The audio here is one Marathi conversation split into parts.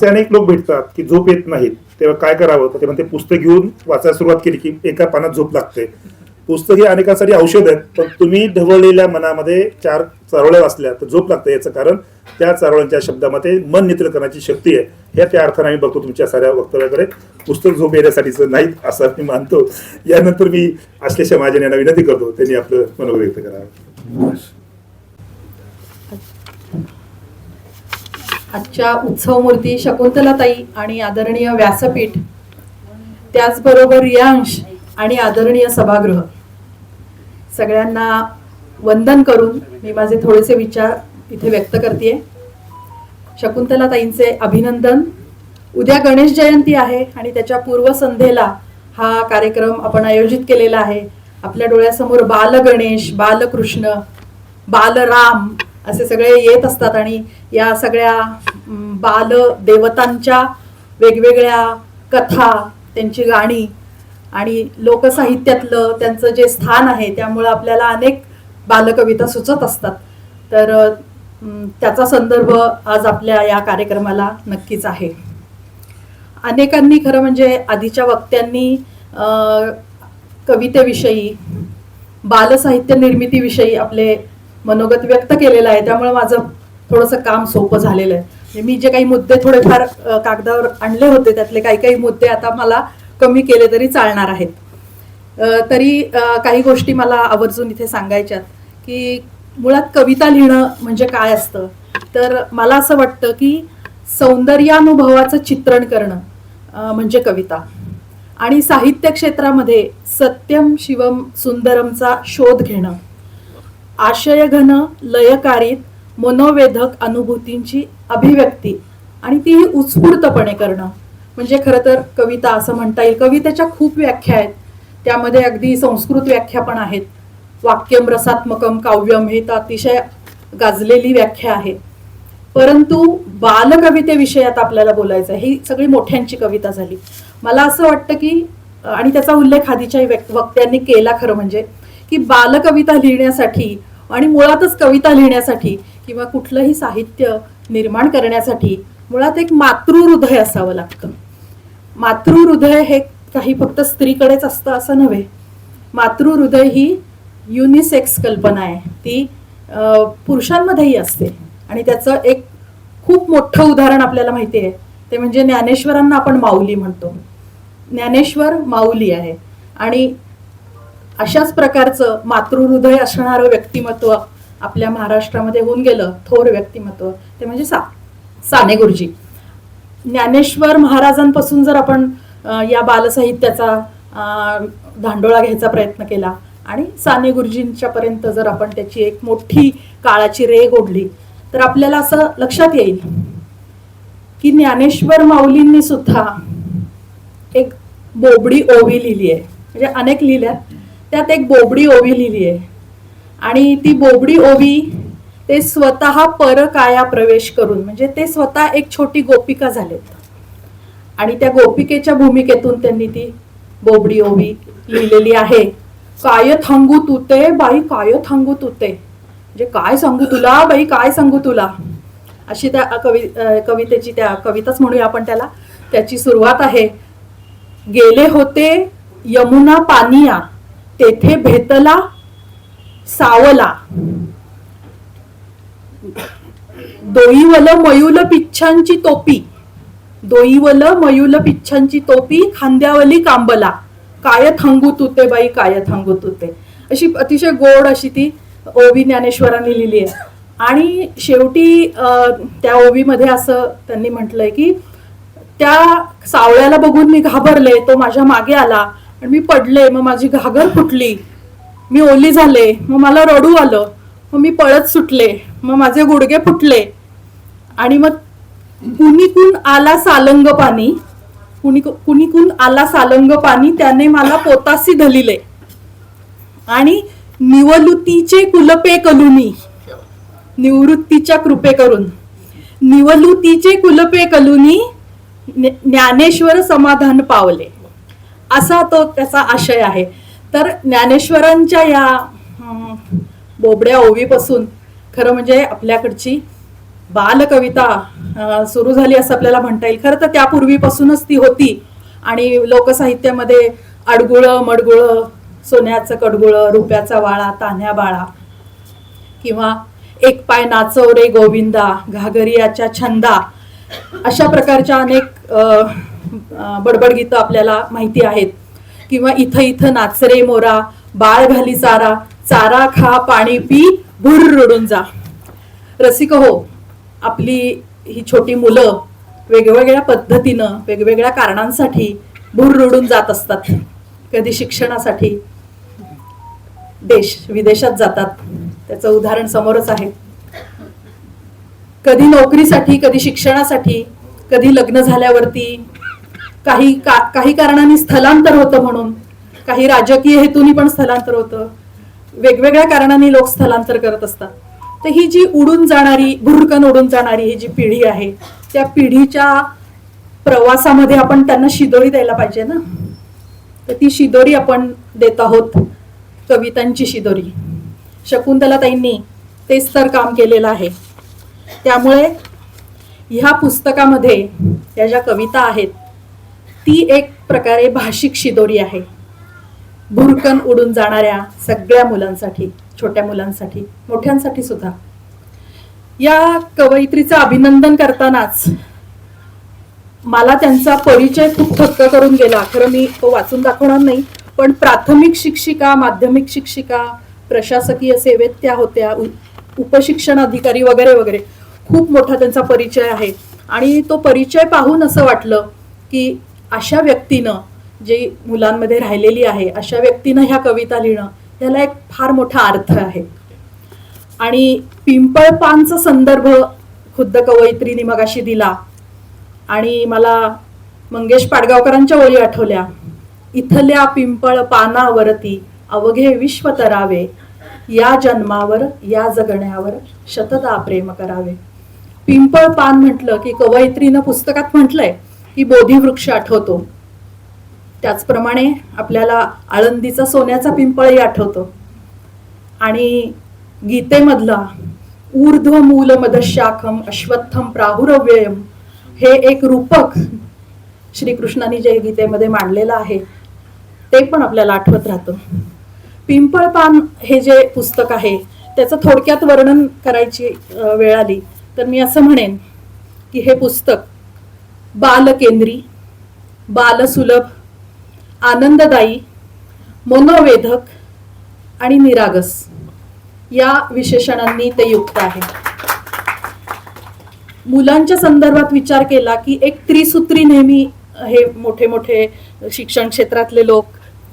असे अनेक लोक भेटतात की झोप येत नाहीत, तेव्हा काय करावं? तर ते म्हणते पुस्तक घेऊन वाचायला सुरुवात केली की एका पानात झोप लागते. पुस्तक हे अनेकांसाठी औषध आहेत, पण तुम्ही ढवळलेल्या मनामध्ये 4 चारोळ्या वाचल्या तर झोप लागते. याचं कारण त्या चारोळ्यांच्या शब्दामध्ये मन नित्र करण्याची शक्ती आहे. हे त्या अर्थाने आम्ही बघतो तुमच्या साऱ्या वक्तव्याकडे. पुस्तक झोप येण्यासाठीच नाहीत असं मी मानतो. यानंतर मी अश्लेषा महाजन यांना विनंती करतो त्यांनी आपलं मनोगत व्यक्त करावं. आजच्या उत्सव मूर्ती शकुंतलाताई आणि आदरणीय व्यासपीठ, त्याचबरोबर रियांश आणि आदरणीय सभागृह, सगळ्यांना वंदन करून मी माझे थोडेसे विचार इथे व्यक्त करते. शकुंतलाताईंचे अभिनंदन. उद्या गणेश जयंती आहे आणि त्याच्या पूर्वसंध्येला हा कार्यक्रम आपण आयोजित केलेला आहे. आपल्या डोळ्यासमोर बालगणेश, बालकृष्ण, बालराम असे सगळे येत असतात आणि या सगळ्या बाल देवतांच्या वेगवेगळ्या कथा, त्यांची गाणी आणि लोकसाहित्यातलं त्यांचं जे स्थान आहे, त्यामुळे आपल्याला अनेक बालकविता सुचत असतात. तर त्याचा संदर्भ आज आपल्या या कार्यक्रमाला नक्कीच आहे. अनेकांनी, खरं म्हणजे आधीच्या वक्त्यांनी कवितेविषयी, बालसाहित्य निर्मितीविषयी आपले मनोगत व्यक्त केलेलं आहे. त्यामुळे माझं थोडंसं काम सोपं झालेलं आहे. मी जे काही मुद्दे थोडेफार कागदावर आणले होते, त्यातले काही काही मुद्दे आता मला कमी केले तरी चालणार आहेत. तरी काही गोष्टी मला आवर्जून इथे सांगायच्यात की मुळात कविता लिहिणं म्हणजे काय असतं. तर मला असं वाटतं की सौंदर्यानुभवाचं चित्रण करणं म्हणजे कविता. आणि साहित्य क्षेत्रामध्ये सत्यम शिवम सुंदरमचा शोध घेणं, आशयघन लयकारित मनोवेधक अनुभूतींची अभिव्यक्ती आणि तीही उत्स्फूर्तपणे करणं म्हणजे खरं तर कविता असं म्हणता येईल. कवितेच्या खूप व्याख्या आहेत, त्यामध्ये अगदी संस्कृत व्याख्या पण आहेत. वाक्यम रसात्मकम काव्यम हे तर अतिशय गाजलेली व्याख्या आहे. परंतु बालकवितेविषयात आपल्याला बोलायचं आहे. ही सगळी मोठ्यांची कविता झाली. मला असं वाटतं की, आणि त्याचा उल्लेख आधीच्याही वक्त्यांनी केला खरं म्हणजे, की बालकविता लिहिण्यासाठी आणि मुळातच कविता लिहिण्यासाठी किंवा कुठलंही साहित्य निर्माण करण्यासाठी मुळात एक मातृहृदय असावं लागतं. मातृहृदय हे काही फक्त स्त्रीकडेच असतं असं नव्हे. मातृहृदय ही युनिसेक्स कल्पना आहे. ती पुरुषांमध्येही असते. आणि त्याचं एक खूप मोठं उदाहरण आपल्याला माहिती आहे, ते म्हणजे ज्ञानेश्वरांना आपण माऊली म्हणतो. ज्ञानेश्वर माऊली आहे. आणि अशाच प्रकारचं मातृहृदय असणारं व्यक्तिमत्व आपल्या महाराष्ट्रामध्ये होऊन गेलं, थोर व्यक्तिमत्व, ते म्हणजे साने गुरुजी. ज्ञानेश्वर महाराजांपासून जर आपण या बालसाहित्याचा धांडोळा घ्यायचा प्रयत्न केला आणि साने गुरुजींच्या पर्यंत जर आपण त्याची एक मोठी काळाची रेघ ओढली, तर आपल्याला असं लक्षात येईल की ज्ञानेश्वर माऊलींनी सुद्धा एक बोबडी ओवी लिहिली आहे. म्हणजे अनेक लिहिल्यात, त्यात एक बोबडी ओवी लिहिली आहे. आणि ती बोबडी ओवी ते स्वतः परकाया प्रवेश करून, म्हणजे ते स्वतः एक छोटी गोपिका झालेत आणि त्या गोपिकेच्या भूमिकेतून त्यांनी ती बोबडी ओवी लिहिलेली आहे. काय थांगू तुते बाई, काय थांगू तुते, म्हणजे काय सांगू तुला बाई, काय सांगू तुला, अशी त्या कवितेची, त्या कविताच म्हणूया आपण त्याला, त्याची सुरुवात आहे. गेले होते यमुना पानिया, तेथे भेटला सावला, दोईवल मयूल पिच्छांची टोपी, दोईवल मयूल पिच्छांची टोपी, खांद्यावली कांबला, काय थांगू तुते बाई, काय थांगू तुते. अशी अतिशय गोड अशी ती ओवी ज्ञानेश्वरांनी लिहिली आहे. आणि शेवटी त्या ओवीमध्ये असं त्यांनी म्हटलंय की त्या सावळ्याला बघून मी घाबरले, तो माझ्या मागे आला आणि मी पडले, मग माझी घागर फुटली, मी ओली झाले, मग मला रडू आलं, मग मी पळत सुटले, मग माझे गुडघे फुटले आणि मग कुणीकून आला सालंग पाणी, कुणीकून आला सालंग पाणी, त्याने मला पोतासी धलिले आणि निवलुतीचे कुलपे कलुनी, निवृत्तीच्या कृपे करून निवलुतीचे कुलपे कलुनी ज्ञानेश्वर समाधान पावले, असा तो त्याचा आशय आहे. तर ज्ञानेश्वरांच्या या बोबड्या ओवीपासून खरं म्हणजे आपल्याकडची बालकविता सुरू झाली असं आपल्याला म्हणता येईल. खरं तर त्यापूर्वीपासूनच ती होती आणि लोकसाहित्यामध्ये अडगुळं मडगुळं, सोन्याचं कडगुळं, रुपयाचा वाळा, तान्ह्या बाळा किंवा एक पाय नाचव रे गोविंदा, घागरियाच्या छंदा, अशा प्रकारच्या अनेक बडबड गीतं आपल्याला माहिती आहेत. किंवा इथं इथं नाच रे मोरा, बाळ घाली चारा, चारा खा पाणी पी, भुर रडून जा. रसिक हो, आपली ही छोटी मुलं वेगवेगळ्या पद्धतीनं वेगवेगळ्या कारणांसाठी भुर रडून जात असतात. कधी शिक्षणासाठी देश विदेशात जातात, त्याचं उदाहरण समोरच आहे. कधी नोकरीसाठी, कधी शिक्षणासाठी, कधी लग्न झाल्यावरती, काही कारणांनी स्थलांतर होतं म्हणून, काही राजकीय हेतूनी पण स्थलांतर होतं. वेगवेगळ्या कारणांनी लोक स्थलांतर करत असतात. तर ही जी उडून जाणारी, भुरकन उडून जाणारी ही जी पिढी आहे, त्या पिढीच्या प्रवासामध्ये आपण त्यांना शिदोरी द्यायला पाहिजे ना. तर ती शिदोरी आपण देत आहोत, कवितांची शिदोरी. शकुंतलाताईंनी तेच तर काम केलेलं आहे. त्यामुळे ह्या पुस्तकामध्ये या ज्या कविता आहेत ती एक प्रकारे भाषिक शिदोरी आहे, भुरकन उडून जाणाऱ्या सगळ्या मुलांसाठी, छोट्या मुलांसाठी, मोठ्यांसाठी सुद्धा. या कवयित्रीचं अभिनंदन करतानाच मला त्यांचा परिचय खूप थक्क करून गेला. खरं मी तो वाचून दाखवणार नाही, पण प्राथमिक शिक्षिका, माध्यमिक शिक्षिका, प्रशासकीय सेवेत त्या होत्या, उपशिक्षण अधिकारी वगैरे वगैरे. खूप मोठा त्यांचा परिचय आहे आणि तो परिचय पाहून असं वाटलं की अशा व्यक्तीनं, जी मुलांमध्ये राहिलेली आहे, अशा व्यक्तीनं ह्या कविता लिहिणं, याला एक फार मोठा अर्थ आहे. आणि पिंपळ पानचा संदर्भ खुद्द कवयित्रीने मगाशी दिला आणि मला मंगेश पाडगावकरांच्या ओळी आठवल्या. इथल्या पिंपळ पानावरती अवघे विश्व तरावे, या जन्मावर या जगण्यावर शतदा प्रेम करावे. पिंपळ पान म्हटलं की कवयित्रीनं पुस्तकात म्हटलंय की बोधिवृक्ष आठवतो. त्याचप्रमाणे आपल्याला आळंदीचा सोन्याचा पिंपळही आठवतो. आणि गीतेमधला ऊर्ध्व मूल मदशाखम अश्वत्थम प्राहुरव्ययम हे एक रूपक श्रीकृष्णाने जे गीतेमध्ये मांडलेलं आहे ते पण आपल्याला आठवत राहतं. पिंपळ पान हे जे पुस्तक आहे त्याचं थोडक्यात वर्णन करायची वेळ आली तर मी असं म्हणेन की हे पुस्तक बालकेंद्री, बालसुलभ, आनंददायी, मनोवेधक आणि निरागस या विशेषणांनी ते युक्त आहे. मुलांच्या संदर्भात विचार केला की एक त्रिसूत्री नेहमी हे मोठे मोठे शिक्षण क्षेत्रातले लोक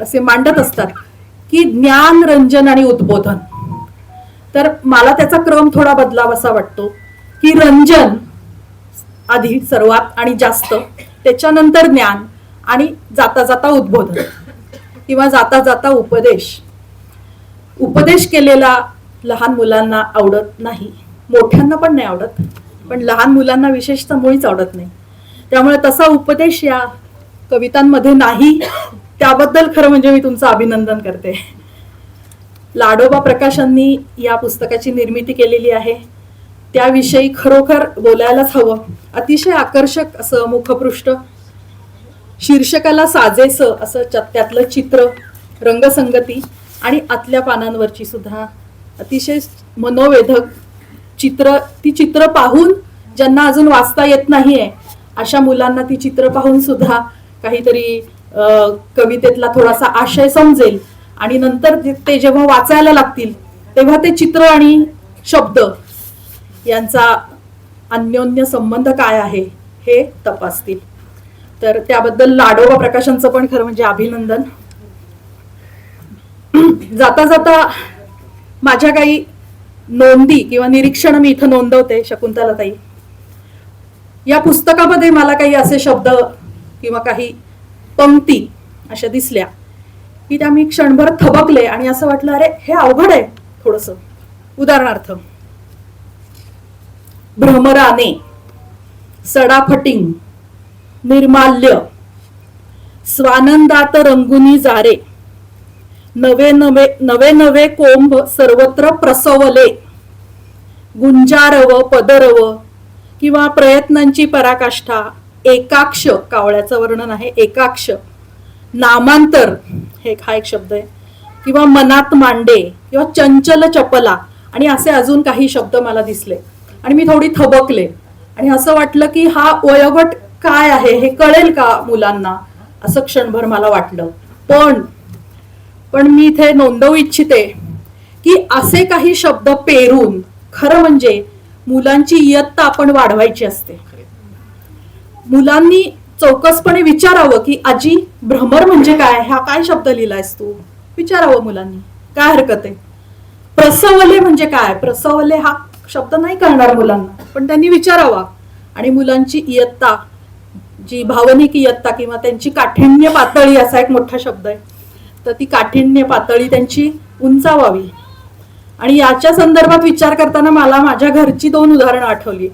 असे मांडत असतात की ज्ञान, रंजन आणि उद्बोधन. तर मला त्याचा क्रम थोडा बदलावासा वाटतो की रंजन आधी सर्वात आणि जास्त, त्याच्यानंतर ज्ञान आणि जाता जाता उद्बोधन किंवा जाता जाता उपदेश. उपदेश केलेला लहान मुलांना आवडत नाही, मोठ्यांना पण नाही आवडत, पण लहान मुलांना विशेषतः मुळीच आवडत नाही. त्यामुळे तसा उपदेश या कवितांमध्ये नाही, त्याबद्दल खरं म्हणजे मी तुमचं अभिनंदन करते. लाडोबा प्रकाशननी या पुस्तकाची निर्मिती केलेली आहे, त्याविषयी खरोखर बोलायलाच हवं. अतिशय आकर्षक असं मुखपृष्ठ, शीर्षकाला साजेसं असं त्यातलं चित्र, रंगसंगती आणि आतल्या पानांवरची सुद्धा अतिशय मनोवेधक चित्र. ती चित्र पाहून ज्यांना अजून वाचता येत नाहीये अशा मुलांना ती चित्र पाहून सुद्धा काहीतरी कवितेतला थोडासा आशय समजेल आणि नंतर ते जेव्हा वाचायला लागतील तेव्हा ते चित्र आणि शब्द यांचा अन्योन्य संबंध काय आहे हे तपासतील. तर त्याबद्दल लाडोबा प्रकाशनचं पण खरं म्हणजे अभिनंदन. जाता जाता माझ्या काही नोंदी किंवा निरीक्षण मी इथं नोंदवते. शकुंतलाताई, या पुस्तकामध्ये मला काही असे शब्द किंवा काही पंक्ती अशा दिसल्या की त्या मी क्षणभर थबकले आणि असं वाटलं अरे हे अवघड आहे थोडस. उदाहरणार्थ, भ्रमराने, सडाफटिंग, निर्माल्य, स्वानंदात रंगुनी जारे, नवे नवे नवे नवे कोंभ सर्वत्र प्रसवले, गुंजारव पदरव, किंवा प्रयत्नांची पराकाष्ठा, एकाक्ष कावळ्याचं वर्णन आहे, एकाक्ष, नामांतर हे हा एक शब्द आहे, किंवा मनात मांडे किंवा चंचल चपला, आणि असे अजून काही शब्द मला दिसले आणि मी थोडी थबकले आणि असं वाटलं की हा वयोगट काय आहे हे कळेल का मुलांना, असं क्षणभर मला वाटलं. पण मी इथे नोंदवू इच्छिते की असे काही शब्द पेरून खरं म्हणजे मुलांची इयत्ता आपण वाढवायची असते. मुलांनी चौकसपणे विचारावं की आजी भ्रमर म्हणजे काय, हा काय शब्द लिहिलायस तू, विचारावं मुलांनी, काय हरकत आहे. प्रसवले म्हणजे काय, प्रसवले हा शब्द नाही कळणार मुलांना, पण त्यांनी विचारावा. आणि मुलांची इयत्ता, जी भावनिक इयत्ता किंवा त्यांची काठिण्य पातळी असा एक मोठा शब्द आहे, तर ती काठिण्य पातळी त्यांची उंचावावी. आणि याच्या संदर्भात विचार करताना मला माझ्या घरची 2 उदाहरणं आठवली.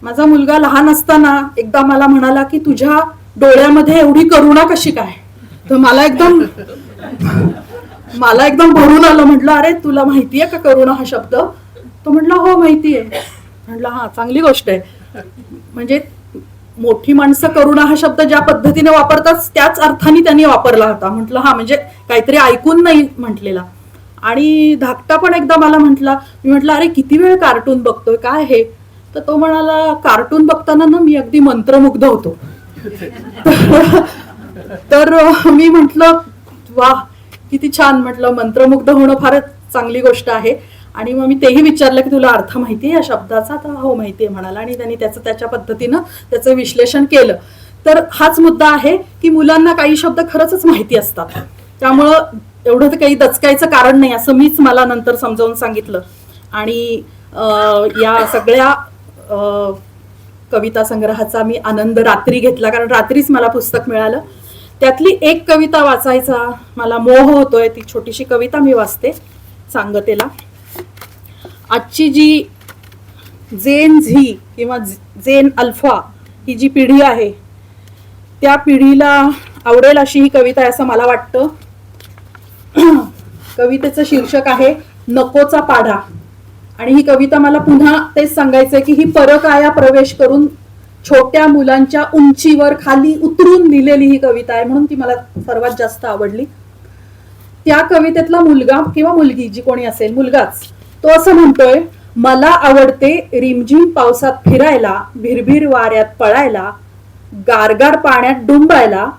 माझा मुलगा लहान असताना एकदा मला म्हणाला की तुझ्या डोळ्यामध्ये एवढी करुणा कशी काय, तर मला एकदम भरून आलं. म्हटलं अरे तुला माहितीये का करुणा हा शब्द, तो म्हटला हो माहितीये. म्हटलं हा चांगली गोष्ट आहे. म्हणजे मोठी माणसं करुणा हा शब्द ज्या पद्धतीने वापरतात त्याच अर्थाने त्यांनी वापरला होता. म्हटलं हा म्हणजे काहीतरी ऐकून नाही म्हटलेला. आणि धाकटा पण एकदा मला म्हटला, मी म्हटलं अरे किती वेळ कार्टून बघतोय काय हे, तर तो म्हणाला कार्टून बघताना ना मी अगदी मंत्रमुग्ध होतो. तर मी म्हटलं वा किती छान, म्हटलं मंत्रमुग्ध होणं फारच चांगली गोष्ट आहे. आणि मग मी तेही विचारलं की तुला अर्थ माहिती आहे या शब्दाचा, तर हो माहिती आहे म्हणाला. आणि त्यांनी त्याच्या पद्धतीनं त्याचं विश्लेषण केलं. तर हाच मुद्दा आहे की मुलांना काही शब्द खरंच माहिती असतात, त्यामुळं एवढं तर काही दचकायचं कारण नाही असं मीच मला नंतर समजावून सांगितलं. आणि या सगळ्या कविता संग्रहाचा मी आनंद रात्री घेतला, कारण रात्रीच मला पुस्तक मिळालं. त्यातली एक कविता वाचायचा मला मोह होतोय. ती छोटीशी कविता मी वाचते सांगतेला. आजची जी जेन झी किंवा जेन अल्फा ही जी पिढी आहे त्या पिढीला आवडेल अशी ही कविता आहे असं मला वाटतं. कवितेचं शीर्षक आहे नकोचा पाढा. आणि ही कविता मला पुन्हा तेच सांगायचंय की ही परकाया प्रवेश करून छोट्या मुलांच्या उंचीवर खाली उतरून लिहिलेली ही कविता आहे, म्हणून ती मला सर्वात जास्त आवडली. त्या कवितेतला मुलगा किंवा मुलगी जी कोणी असेल, मुलगाच, तो असं म्हणतोय, मला आवडते रिमझिम पावसात फिरायला, भिरभिर वाऱ्यात पळायला, गारगार पाण्यात डुंबायला,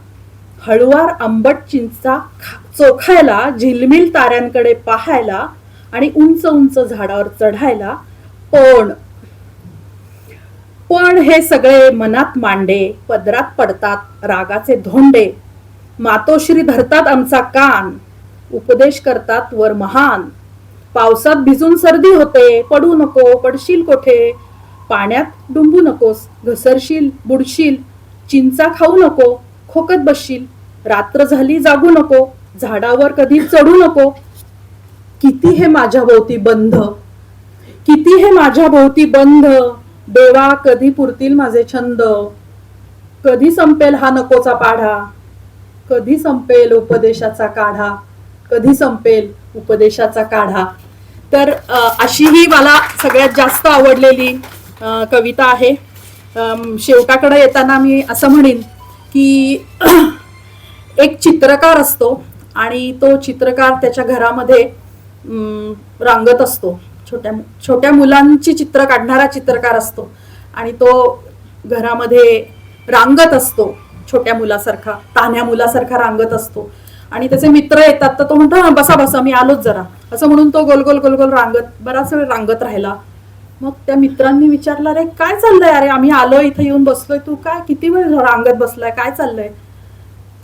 हळुवार आंबट चिंचा चोखायला, झिलमिल ताऱ्यांकडे पाहायला आणि उंच उंच झाडावर चढायला. पण हे सगळे मनात मांडे, पदरात पडतात रागाचे धोंडे, मातोश्री धरतात आमचा कान, उपदेश करतात वर महान. पावसात भिजून सर्दी होते, पडू नको, पडशील कोठे, पाण्यात डुंबू नकोस, घसरशील, बुडशील, चिंचा खाऊ नको, खोकत बसशील, रात्र झाली जागू नको, झाडावर कधी चढू नको. किती हे माझ्या भोवती बंध, किती हे माझ्या भोवती बंध, देवा कधी पुरतील माझे छंद, कधी संपेल हा नकोचा पाढा, कधी संपेल उपदेशाचा काढा, कधी संपेल उपदेशाचा काढा. तर अशी ही मला सगळ्यात जास्त आवडलेली कविता आहे. शेवटाकडे येताना मी असं म्हणेन की एक चित्रकार असतो आणि तो चित्रकार त्याच्या घरामध्ये रांगत असतो. छोट्या मुलांची चित्र काढणारा चित्रकार असतो आणि तो घरामध्ये रांगत असतो, छोट्या मुलासारखा, तान्ह्या मुलासारखा रांगत असतो. आणि त्याचे मित्र येतात तर तो म्हणतो हा बसा बसा मी आलोच जरा, असं म्हणून तो गोल गोल गोल गोल रांगत बराच वेळ रांगत राहिला. मग त्या मित्रांनी विचारलं, अरे काय चाललंय, अरे आम्ही आलो इथे येऊन बसलोय, तू काय किती वेळ रांगत बसलाय, काय चाललंय.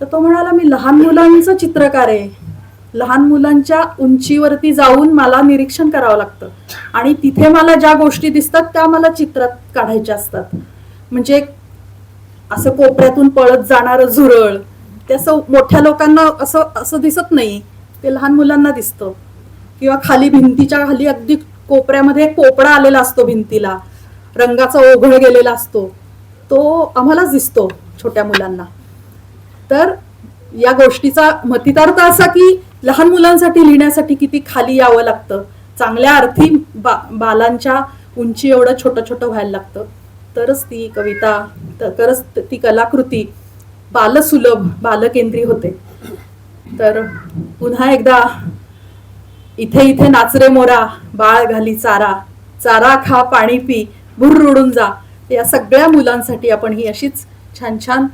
तर तो म्हणाला, मी लहान मुलांचं चित्रकार आहे, लहान मुलांच्या उंचीवरती जाऊन मला निरीक्षण करावं लागतं आणि तिथे मला ज्या गोष्टी दिसतात त्या मला चित्रात काढायच्या असतात. म्हणजे असं कोपऱ्यातून पळत जाणारं झुरळ ते असं मोठ्या लोकांना असं दिसत नाही, ते लहान मुलांना दिसतं. किंवा खाली भिंतीच्या खाली अगदी कोपऱ्यामध्ये पोपडा आलेला असतो, भिंतीला रंगाचा ओघळ गेलेला असतो, तो आम्हालाच दिसतो छोट्या मुलांना. तर या गोष्टीचा मतितार्थ असा की लहान मुलांसाठी लिहिण्यासाठी किती खाली यावं लागतं, चांगल्या अर्थी बालांच्या उंची एवढं छोटं छोटं व्हायला लागतं, तरच ती कविता, तरच ती कलाकृती बालसुलभ, बालकेंद्री होते. तर पुन्हा एकदा, इथे इथे नाच रे मोरा, बाळ घाली चारा, चारा खा पाणी पी, भुर्र उडून जा, या सगळ्या मुलांसाठी आपण ही अशीच छान छान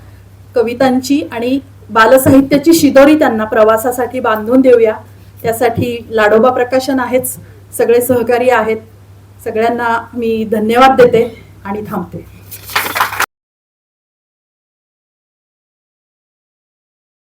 कवितांची आणि बालसाहित्याची शिदोरी त्यांना प्रवासासाठी बांधून देऊया. त्यासाठी लाडोबा प्रकाशन आहेच, सगळे सहकारी आहेत. सगळ्यांना मी धन्यवाद देते आणि थांबते.